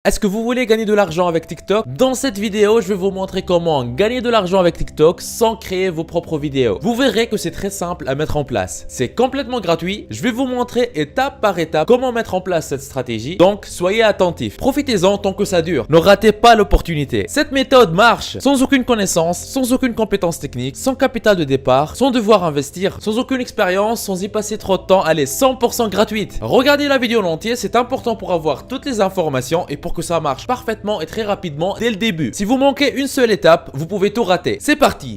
Est-ce que vous voulez gagner de l'argent avec TikTok? Dans cette vidéo, je vais vous montrer comment gagner de l'argent avec TikTok sans créer vos propres vidéos. Vous verrez que c'est très simple à mettre en place. C'est complètement gratuit. Je vais vous montrer étape par étape comment mettre en place cette stratégie. Donc, soyez attentifs. Profitez-en tant que ça dure. Ne ratez pas l'opportunité. Cette méthode marche sans aucune connaissance, sans aucune compétence technique, sans capital de départ, sans devoir investir, sans aucune expérience, sans y passer trop de temps. Allez, 100% gratuite. Regardez la vidéo en entier, c'est important pour avoir toutes les informations et pour que ça marche parfaitement et très rapidement dès le début. Si vous manquez une seule étape, vous pouvez tout rater. C'est parti!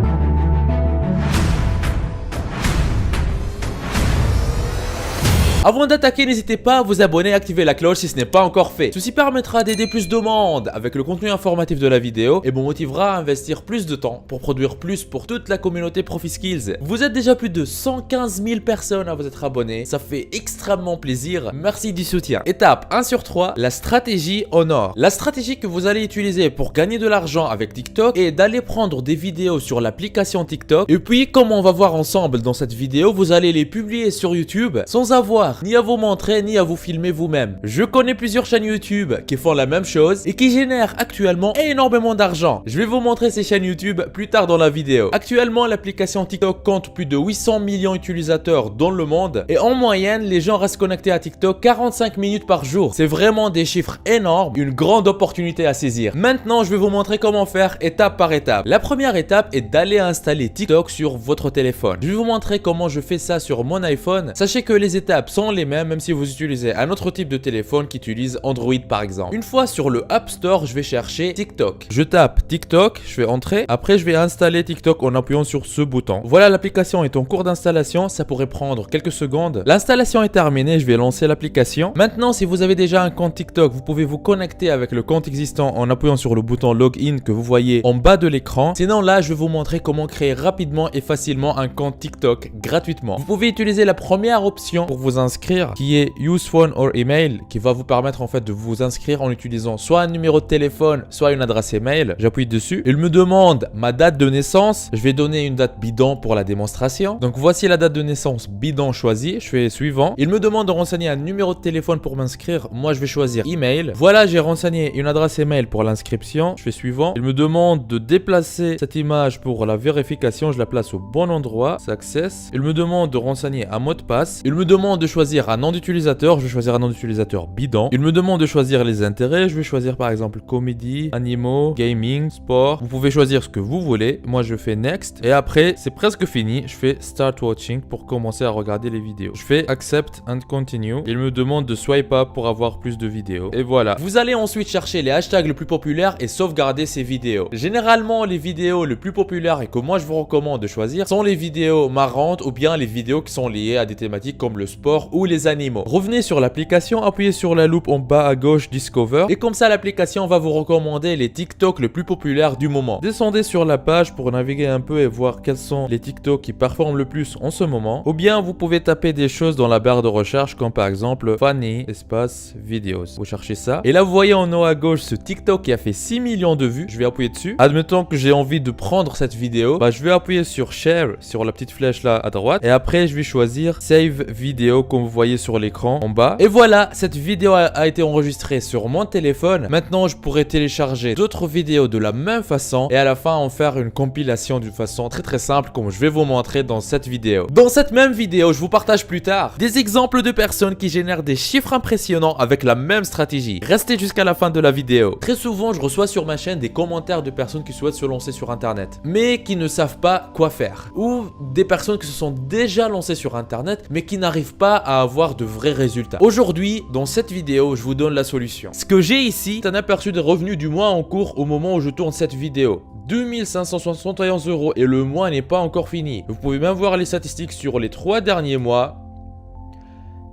Avant d'attaquer, n'hésitez pas à vous abonner et activer la cloche si ce n'est pas encore fait. Ceci permettra d'aider plus de monde avec le contenu informatif de la vidéo et vous motivera à investir plus de temps pour produire plus pour toute la communauté ProfiSkills. Vous êtes déjà plus de 115 000 personnes à vous être abonnés, ça fait extrêmement plaisir. Merci du soutien. Étape 1 sur 3, la stratégie en or. La stratégie que vous allez utiliser pour gagner de l'argent avec TikTok est d'aller prendre des vidéos sur l'application TikTok et puis, comme on va voir ensemble dans cette vidéo, vous allez les publier sur YouTube sans avoir ni à vous montrer ni à vous filmer vous-même. Je connais plusieurs chaînes YouTube qui font la même chose et qui génèrent actuellement énormément d'argent. Je vais vous montrer ces chaînes YouTube plus tard dans la vidéo. Actuellement, l'application TikTok compte plus de 800 millions d'utilisateurs dans le monde et en moyenne, les gens restent connectés à TikTok 45 minutes par jour. C'est vraiment des chiffres énormes, une grande opportunité à saisir. Maintenant, je vais vous montrer comment faire étape par étape. La première étape est d'aller installer TikTok sur votre téléphone. Je vais vous montrer comment je fais ça sur mon iPhone. Sachez que les étapes sont les mêmes, même si vous utilisez un autre type de téléphone qui utilise Android par exemple. Une fois sur le App Store, je vais chercher TikTok. Je tape TikTok, je fais entrer. Après, je vais installer TikTok en appuyant sur ce bouton. Voilà, l'application est en cours d'installation. Ça pourrait prendre quelques secondes. L'installation est terminée. Je vais lancer l'application. Maintenant, si vous avez déjà un compte TikTok, vous pouvez vous connecter avec le compte existant en appuyant sur le bouton Login que vous voyez en bas de l'écran. Sinon, là, je vais vous montrer comment créer rapidement et facilement un compte TikTok gratuitement. Vous pouvez utiliser la première option pour vous inscrire, qui est Use Phone or Email, qui va vous permettre en fait de vous inscrire en utilisant soit un numéro de téléphone, soit une adresse email. J'appuie dessus. Il me demande ma date de naissance. Je vais donner une date bidon pour la démonstration. Donc voici la date de naissance bidon choisie. Je fais suivant. Il me demande de renseigner un numéro de téléphone pour m'inscrire. Moi, je vais choisir email. Voilà, j'ai renseigné une adresse email pour l'inscription. Je fais suivant. Il me demande de déplacer cette image pour la vérification. Je la place au bon endroit. Success. Il me demande de renseigner un mot de passe. Il me demande de choisir un nom d'utilisateur, je vais choisir un nom d'utilisateur bidon. Il me demande de choisir les intérêts, je vais choisir par exemple comédie, animaux, gaming, sport. Vous pouvez choisir ce que vous voulez. Moi je fais next et après c'est presque fini. Je fais start watching pour commencer à regarder les vidéos. Je fais accept and continue. Il me demande de swipe up pour avoir plus de vidéos. Et voilà. Vous allez ensuite chercher les hashtags les plus populaires et sauvegarder ces vidéos. Généralement les vidéos les plus populaires et que moi je vous recommande de choisir sont les vidéos marrantes ou bien les vidéos qui sont liées à des thématiques comme le sport ou les animaux. Revenez sur l'application, appuyez sur la loupe en bas à gauche Discover et comme ça l'application va vous recommander les TikTok les plus populaires du moment. Descendez sur la page pour naviguer un peu et voir quels sont les TikTok qui performent le plus en ce moment. Ou bien vous pouvez taper des choses dans la barre de recherche comme par exemple funny espace videos. Vous cherchez ça et là vous voyez en haut à gauche ce TikTok qui a fait 6 millions de vues. Je vais appuyer dessus. Admettons que j'ai envie de prendre cette vidéo, je vais appuyer sur share sur la petite flèche là à droite et après je vais choisir save vidéo comme vous voyez sur l'écran en bas. Et voilà, cette vidéo a été enregistrée sur mon téléphone. Maintenant, je pourrais télécharger d'autres vidéos de la même façon et à la fin en faire une compilation d'une façon très simple comme je vais vous montrer dans cette vidéo. Dans cette même vidéo, je vous partage plus tard des exemples de personnes qui génèrent des chiffres impressionnants avec la même stratégie. Restez jusqu'à la fin de la vidéo. Très souvent, je reçois sur ma chaîne des commentaires de personnes qui souhaitent se lancer sur internet mais qui ne savent pas quoi faire, ou des personnes qui se sont déjà lancées sur internet mais qui n'arrivent pas à avoir de vrais résultats. Aujourd'hui, dans cette vidéo, je vous donne la solution. Ce que j'ai ici, c'est un aperçu des revenus du mois en cours au moment où je tourne cette vidéo. 2571 € et le mois n'est pas encore fini. Vous pouvez même voir les statistiques sur les 3 derniers mois.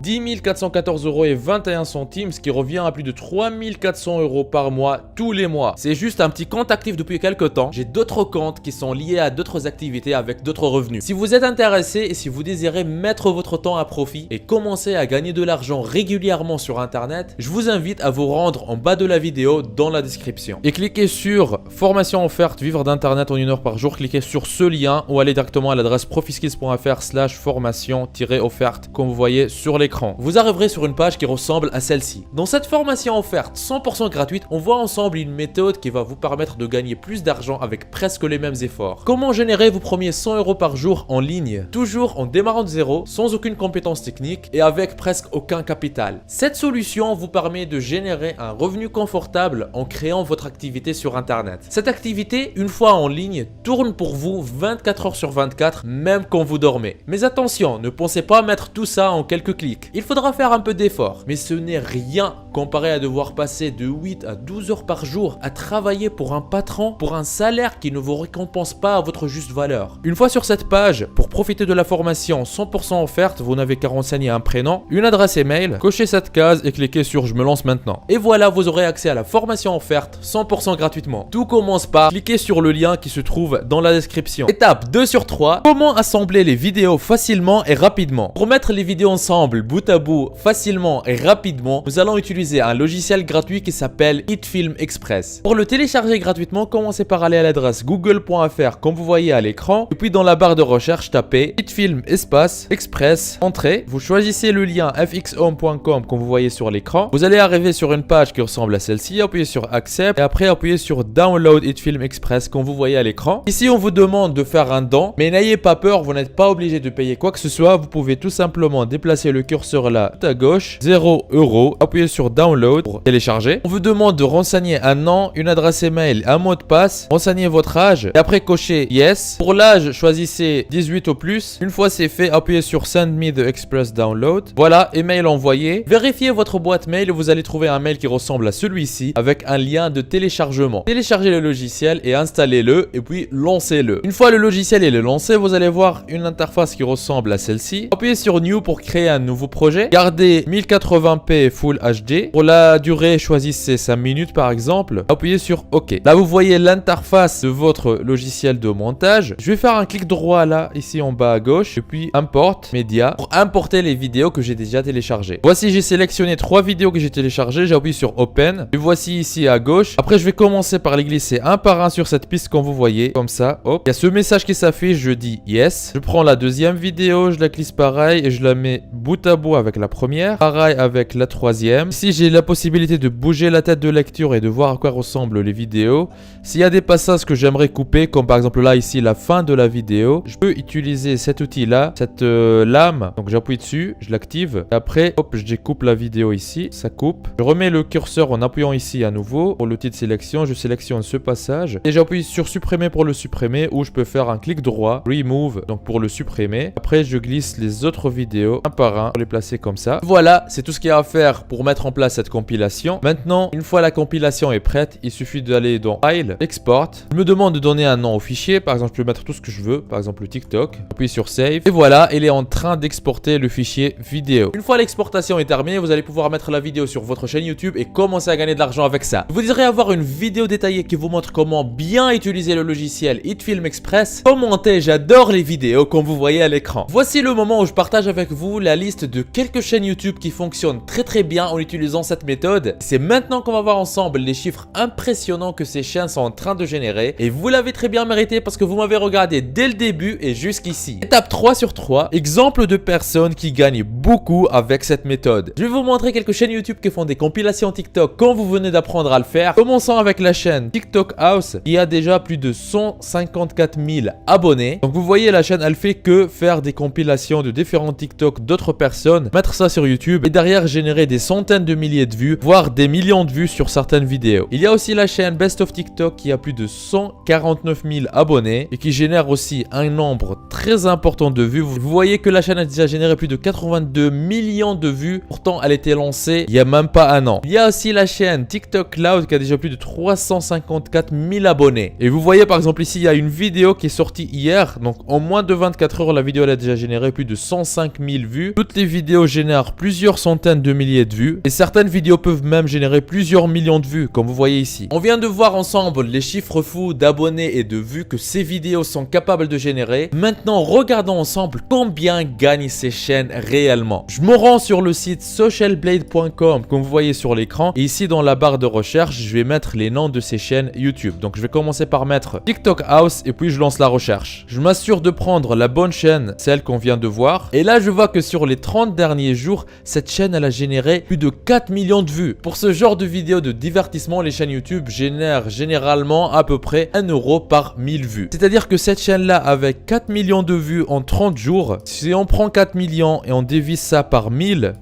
10 414 € et 21 centimes, ce qui revient à plus de 3 400 € par mois, tous les mois. C'est juste un petit compte actif depuis quelques temps. J'ai d'autres comptes qui sont liés à d'autres activités avec d'autres revenus. Si vous êtes intéressé et si vous désirez mettre votre temps à profit et commencer à gagner de l'argent régulièrement sur internet, je vous invite à vous rendre en bas de la vidéo dans la description. Et cliquez sur formation offerte, vivre d'internet en 1 heure par jour. Cliquez sur ce lien ou allez directement à l'adresse profiskills.fr/formation-offerte comme vous voyez sur l'écran. l'écran, vous arriverez sur une page qui ressemble à celle-ci. Dans cette formation offerte 100% gratuite, on voit ensemble une méthode qui va vous permettre de gagner plus d'argent avec presque les mêmes efforts. Comment générer vos premiers 100 € par jour en ligne, toujours en démarrant de zéro, sans aucune compétence technique et avec presque aucun capital. Cette solution vous permet de générer un revenu confortable en créant votre activité sur internet. Cette activité, une fois en ligne, tourne pour vous 24 heures sur 24, même quand vous dormez. Mais attention, ne pensez pas mettre tout ça en quelques clics. Il faudra faire un peu d'effort, mais ce n'est rien comparé à devoir passer de 8 à 12 heures par jour à travailler pour un patron, pour un salaire qui ne vous récompense pas à votre juste valeur. Une fois sur cette page, pour profiter de la formation 100% offerte, vous n'avez qu'à renseigner un prénom, une adresse email, cochez cette case et cliquez sur je me lance maintenant. Et voilà, vous aurez accès à la formation offerte 100% gratuitement. Tout commence par cliquer sur le lien qui se trouve dans la description. Étape 2 sur 3, comment assembler les vidéos facilement et rapidement. Pour mettre les vidéos ensemble bout à bout facilement et rapidement, nous allons utiliser un logiciel gratuit qui s'appelle HitFilm Express. Pour le télécharger gratuitement, commencez par aller à l'adresse google.fr comme vous voyez à l'écran, et puis dans la barre de recherche, tapez HitFilm espace Express, entrée, vous choisissez le lien fxhome.com comme vous voyez sur l'écran, vous allez arriver sur une page qui ressemble à celle-ci, appuyez sur Accept et après appuyez sur Download HitFilm Express comme vous voyez à l'écran. Ici on vous demande de faire un don, mais n'ayez pas peur, vous n'êtes pas obligé de payer quoi que ce soit, vous pouvez tout simplement déplacer le curseur là tout à gauche, 0 €, appuyez sur Download pour télécharger. On vous demande de renseigner un nom, une adresse email, un mot de passe, renseignez votre âge et après cochez Yes. Pour l'âge, choisissez 18 au plus. Une fois c'est fait, appuyez sur Send me the Express Download. Voilà, email envoyé. Vérifiez votre boîte mail et vous allez trouver un mail qui ressemble à celui-ci avec un lien de téléchargement. Téléchargez le logiciel et installez-le et puis lancez-le. Une fois le logiciel est lancé, vous allez voir une interface qui ressemble à celle-ci. Appuyez sur New pour créer un nouveau projet. Gardez 1080p Full HD. Pour la durée, choisissez 5 minutes par exemple. Appuyez sur OK. Là, vous voyez l'interface de votre logiciel de montage. Je vais faire un clic droit là, ici en bas à gauche, et puis Import Media pour importer les vidéos que j'ai déjà téléchargées. Voici, j'ai sélectionné 3 vidéos que j'ai téléchargées. J'appuie sur Open. Et voici ici à gauche. Après, je vais commencer par les glisser un par un sur cette piste comme vous voyez, comme ça. Hop. Il y a ce message qui s'affiche. Je dis Yes. Je prends la deuxième vidéo, je la glisse pareil et je la mets bout à bout avec la première. Pareil avec la troisième. Ici, j'ai la possibilité de bouger la tête de lecture et de voir à quoi ressemblent les vidéos. S'il y a des passages que j'aimerais couper, comme par exemple là ici la fin de la vidéo, je peux utiliser cet outil là, cette lame. Donc j'appuie dessus, je l'active. Après, hop, je découpe la vidéo ici, ça coupe. Je remets le curseur en appuyant ici à nouveau. Pour l'outil de sélection, je sélectionne ce passage et j'appuie sur supprimer pour le supprimer, ou je peux faire un clic droit, remove, donc pour le supprimer. Après, je glisse les autres vidéos un par un pour les placer comme ça. Voilà, c'est tout ce qu'il y a à faire pour mettre en place cette compilation. Maintenant, une fois la compilation est prête, il suffit d'aller dans File, Export. Il me demande de donner un nom au fichier. Par exemple, je peux mettre tout ce que je veux. Par exemple, le TikTok. Appuie sur Save. Et voilà, il est en train d'exporter le fichier vidéo. Une fois l'exportation est terminée, vous allez pouvoir mettre la vidéo sur votre chaîne YouTube et commencer à gagner de l'argent avec ça. Vous désirez avoir une vidéo détaillée qui vous montre comment bien utiliser le logiciel HitFilm Express? Commentez, j'adore les vidéos comme vous voyez à l'écran. Voici le moment où je partage avec vous la liste de quelques chaînes YouTube qui fonctionnent très bien en utilisant cette méthode. C'est maintenant qu'on va voir ensemble les chiffres impressionnants que ces chaînes sont en train de générer, et vous l'avez très bien mérité parce que vous m'avez regardé dès le début et jusqu'ici. Étape 3 sur 3, exemple de personnes qui gagnent beaucoup avec cette méthode. Je vais vous montrer quelques chaînes YouTube qui font des compilations TikTok comme vous venez d'apprendre à le faire. Commençons avec la chaîne TikTok House qui a déjà plus de 154 000 abonnés. Donc vous voyez, la chaîne elle fait que faire des compilations de différents TikTok d'autres personnes, mettre ça sur YouTube et derrière générer des centaines de milliers de vues, voire des millions de vues sur certaines vidéos. Il y a aussi la chaîne Best of TikTok qui a plus de 149 000 abonnés et qui génère aussi un nombre très important de vues. Vous voyez que la chaîne a déjà généré plus de 82 millions de vues. Pourtant, elle était lancée il y a même pas un an. Il y a aussi la chaîne TikTok Cloud qui a déjà plus de 354 000 abonnés. Et vous voyez par exemple ici, il y a une vidéo qui est sortie hier. Donc en moins de 24 heures, la vidéo elle a déjà généré plus de 105 000 vues. Toutes les vidéos génèrent plusieurs centaines de milliers de vues. Et certaines vidéos peuvent même générer plusieurs millions de vues, comme vous voyez ici. On vient de voir ensemble les chiffres fous d'abonnés et de vues que ces vidéos sont capables de générer. Maintenant, regardons ensemble combien gagnent ces chaînes réellement. Je me rends sur le site socialblade.com, comme vous voyez sur l'écran. Et ici, dans la barre de recherche, je vais mettre les noms de ces chaînes YouTube. Donc, je vais commencer par mettre TikTok House et puis je lance la recherche. Je m'assure de prendre la bonne chaîne, celle qu'on vient de voir. Et là, je vois que sur les 30 30 derniers jours, cette chaîne elle a généré plus de 4 millions de vues. Pour ce genre de vidéos de divertissement, les chaînes YouTube génèrent généralement à peu près 1 euro par 1000 vues. C'est-à-dire que cette chaîne-là, avec 4 millions de vues en 30 jours, si on prend 4 millions et on divise ça par 1000,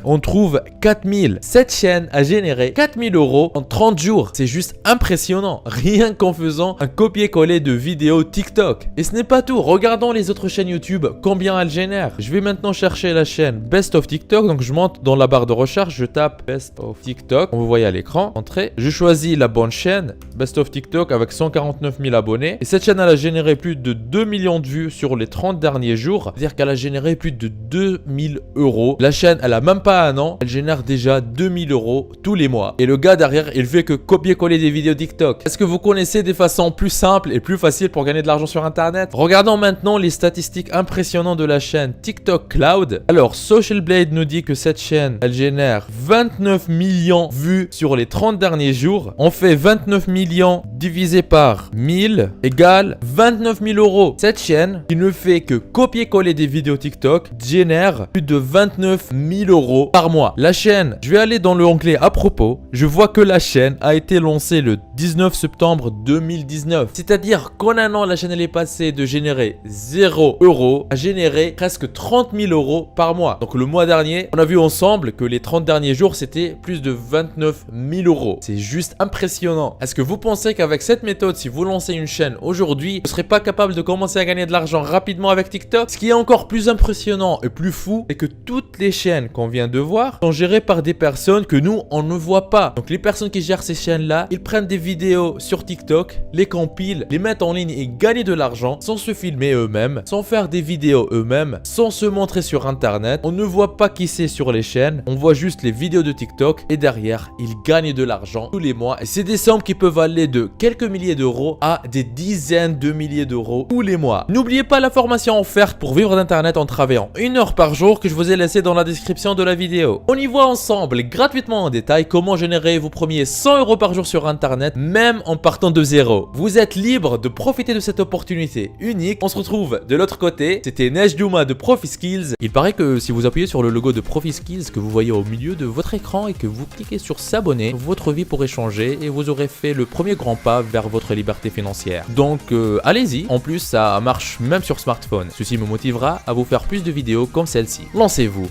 on trouve 4000. Cette chaîne a généré 4000 euros en 30 jours. C'est juste impressionnant, rien qu'en faisant un copier-coller de vidéos TikTok. Et ce n'est pas tout, regardons les autres chaînes YouTube, combien elles génèrent. Je vais maintenant chercher la chaîne Best of TikTok, donc je monte dans la barre de recherche, je tape Best of TikTok, on vous voit à l'écran, entrée. Je choisis la bonne chaîne, Best of TikTok avec 149 000 abonnés. Et cette chaîne elle a généré plus de 2 millions de vues sur les 30 derniers jours, c'est-à-dire qu'elle a généré plus de 2000 euros. La chaîne elle a même pas un an, elle génère déjà 2000 euros tous les mois. Et le gars derrière, il fait que copier-coller des vidéos TikTok. Est-ce que vous connaissez des façons plus simples et plus faciles pour gagner de l'argent sur Internet? Regardons maintenant les statistiques impressionnantes de la chaîne TikTok Cloud. Alors, Social Blade nous dit que cette chaîne, elle génère 29 millions de vues sur les 30 derniers jours. On fait 29 millions divisé par 1000 égale 29 000 euros. Cette chaîne, qui ne fait que copier-coller des vidéos TikTok, génère plus de 29 000 euros par mois. La chaîne, je vais aller dans l'onglet à propos, je vois que la chaîne a été lancée le 19 septembre 2019. C'est-à-dire qu'en un an, la chaîne elle est passée de générer 0 euros à générer presque 30 000 euros par mois. Donc le mois dernier, on a vu ensemble que les 30 derniers jours, c'était plus de 29 000 euros. C'est juste impressionnant. Est-ce que vous pensez qu'avec cette méthode, si vous lancez une chaîne aujourd'hui, vous ne serez pas capable de commencer à gagner de l'argent rapidement avec TikTok? Ce qui est encore plus impressionnant et plus fou, c'est que toutes les chaînes qu'on vient de voir sont gérées par des personnes que nous, on ne voit pas. Donc les personnes qui gèrent ces chaînes-là, ils prennent des vidéos sur TikTok, les compilent, les mettent en ligne et gagnent de l'argent sans se filmer eux-mêmes, sans faire des vidéos eux-mêmes, sans se montrer sur Internet. On ne voit pas qui c'est sur les chaînes, on voit juste les vidéos de TikTok et derrière, ils gagnent de l'argent tous les mois. Et c'est des sommes qui peuvent aller de quelques milliers d'euros à des dizaines de milliers d'euros tous les mois. N'oubliez pas la formation offerte pour vivre d'Internet en travaillant 1 heure par jour que je vous ai laissé dans la description de la vidéo. On y voit ensemble gratuitement en détail comment générer vos premiers 100 euros par jour sur Internet, même en partant de zéro. Vous êtes libre de profiter de cette opportunité unique. On se retrouve de l'autre côté. C'était Nejdouma de ProfiSkills. Il paraît que si vous appuyez sur le logo de ProfiSkills que vous voyez au milieu de votre écran et que vous cliquez sur s'abonner, votre vie pourrait changer et vous aurez fait le premier grand pas vers votre liberté financière. Donc allez-y. En plus, ça marche même sur smartphone. Ceci me motivera à vous faire plus de vidéos comme celle-ci. Lancez-vous.